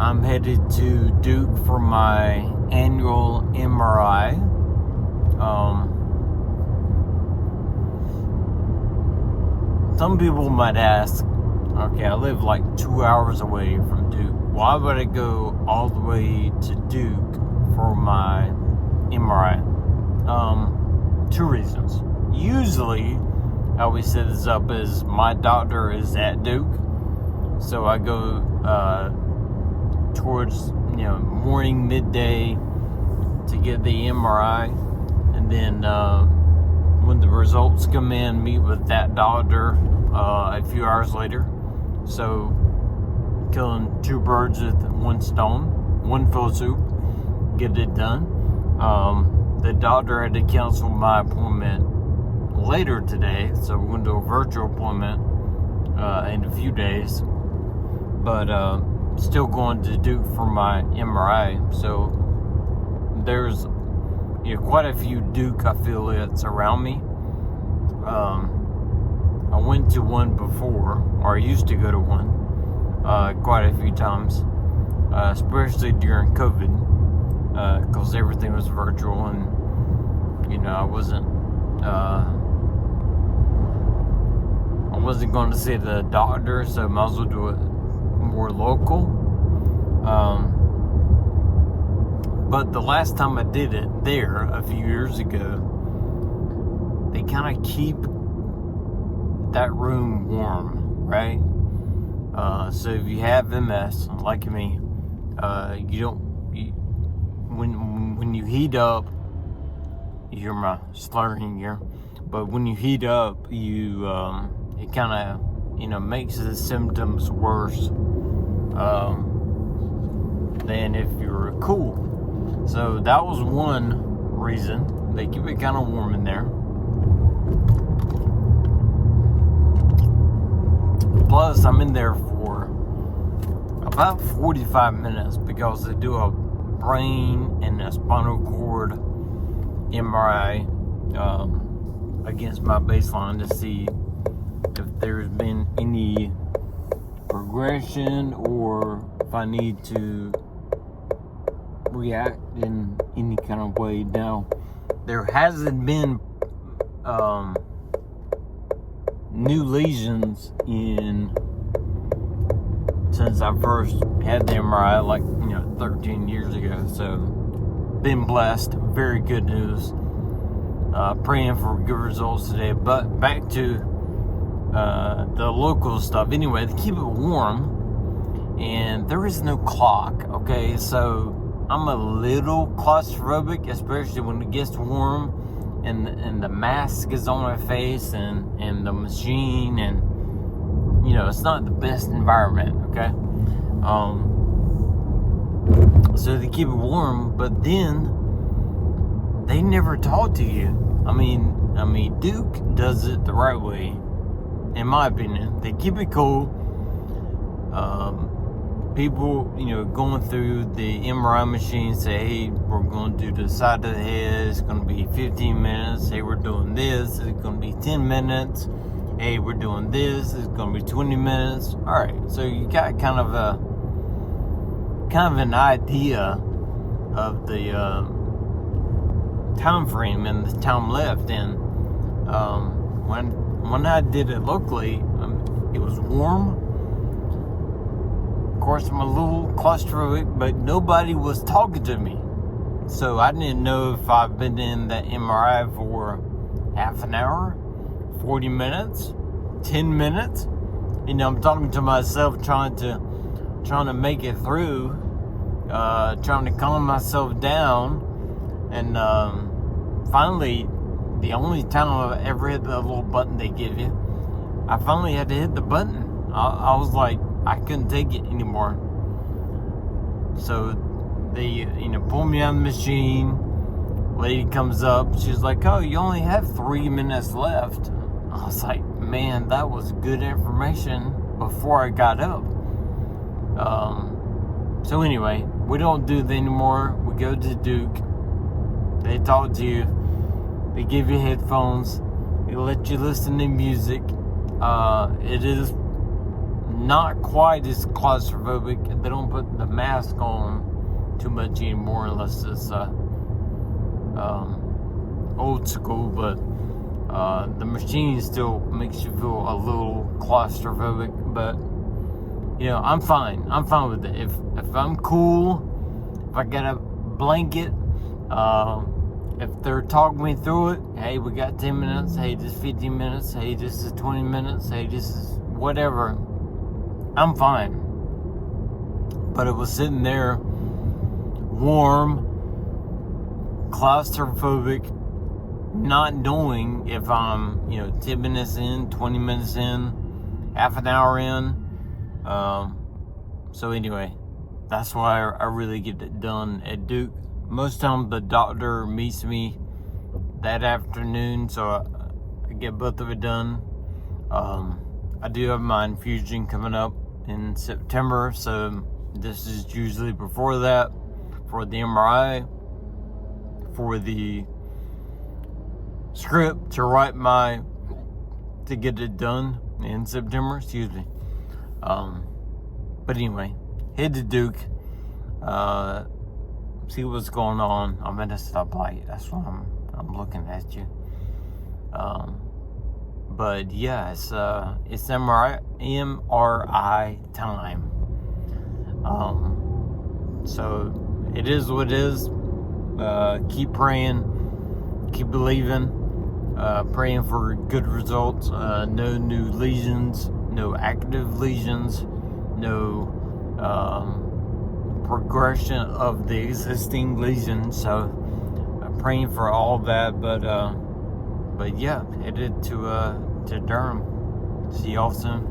I'm headed to Duke for my annual MRI. Some people might ask, okay, I live like 2 hours away from Duke. Why would I go all the way to Duke for my MRI? Two reasons. Usually, I always set this up as my doctor is at Duke, so I go towards morning, midday to get the MRI, and then when the results come in, meet with that doctor a few hours later. So killing two birds with one stone, one fell swoop, get it done. The doctor had to cancel my appointment later today, so we're going to do a virtual appointment in a few days, but still going to Duke for my MRI. So there's quite a few Duke affiliates around me. I went to one before, or I used to go to one quite a few times, especially during COVID, because everything was virtual, and I wasn't going to see the doctor, so I might as well do it more local. But the last time I did it there a few years ago, they kind of keep that room warm, right? So if you have MS, like me, when you heat up, you hear my slurring here, but when you heat up, it kind of makes the symptoms worse than if you're cool. So that was one reason. They keep it kind of warm in there. Plus, I'm in there for about 45 minutes because they do a brain and a spinal cord MRI against my baseline to see if there's been any progression or if I need to react in any kind of way. Now, there hasn't been new lesions since I first had the MRI, 13 years ago. So, been blessed. Very good news. Praying for good results today. But back to the local stuff. Anyway, they keep it warm, and there is no clock. Okay, so I'm a little claustrophobic, especially when it gets warm, and the mask is on my face, and the machine, and it's not the best environment. Okay, so they keep it warm, but then they never talk to you. I mean, Duke does it the right way, in my opinion. They keep it cool. People, going through the MRI machine say, hey, we're going to do the side of the head. It's going to be 15 minutes. Hey, we're doing this. It's going to be 10 minutes. Hey, we're doing this. It's going to be 20 minutes. All right. So you got kind of an idea of the time frame and the time left. And when I did it locally, it was warm. Of course, I'm a little claustrophobic, but nobody was talking to me. So I didn't know if I've been in the MRI for half an hour, 40 minutes, 10 minutes. I'm talking to myself, trying to make it through, trying to calm myself down. And finally, the only time I've ever hit the little button they give you, I finally had to hit the button. I was like, I couldn't take it anymore. So they, pull me on the machine. Lady comes up. She's like, oh, you only have 3 minutes left. I was like, man, that was good information before I got up. So anyway, we don't do that anymore. We go to Duke. They talk to you. They give you headphones. They let you listen to music. It is not quite as claustrophobic. They don't put the mask on too much anymore unless it's old school, but the machine still makes you feel a little claustrophobic. But I'm fine. I'm fine with it. If I'm cool, if I got a blanket, if they're talking me through it, hey, we got 10 minutes, hey, this is 15 minutes, hey, this is 20 minutes, hey, this is whatever, I'm fine. But it was sitting there, warm, claustrophobic, not knowing if I'm, 10 minutes in, 20 minutes in, half an hour in. So anyway, that's why I really get it done at Duke. Most times the doctor meets me that afternoon, so I get both of it done. I do have my infusion coming up in September, so this is usually before that, for the MRI, for the script to to get it done in September, excuse me. But anyway, head to Duke, see what's going on. I'm at a stoplight, that's why I'm looking at you. But yeah, it's MRI time. So it is what it is. Keep praying, keep believing, praying for good results. No new lesions, no active lesions, no progression of the existing lesions. So I'm praying for all that. But yeah, headed to Durham. See y'all soon.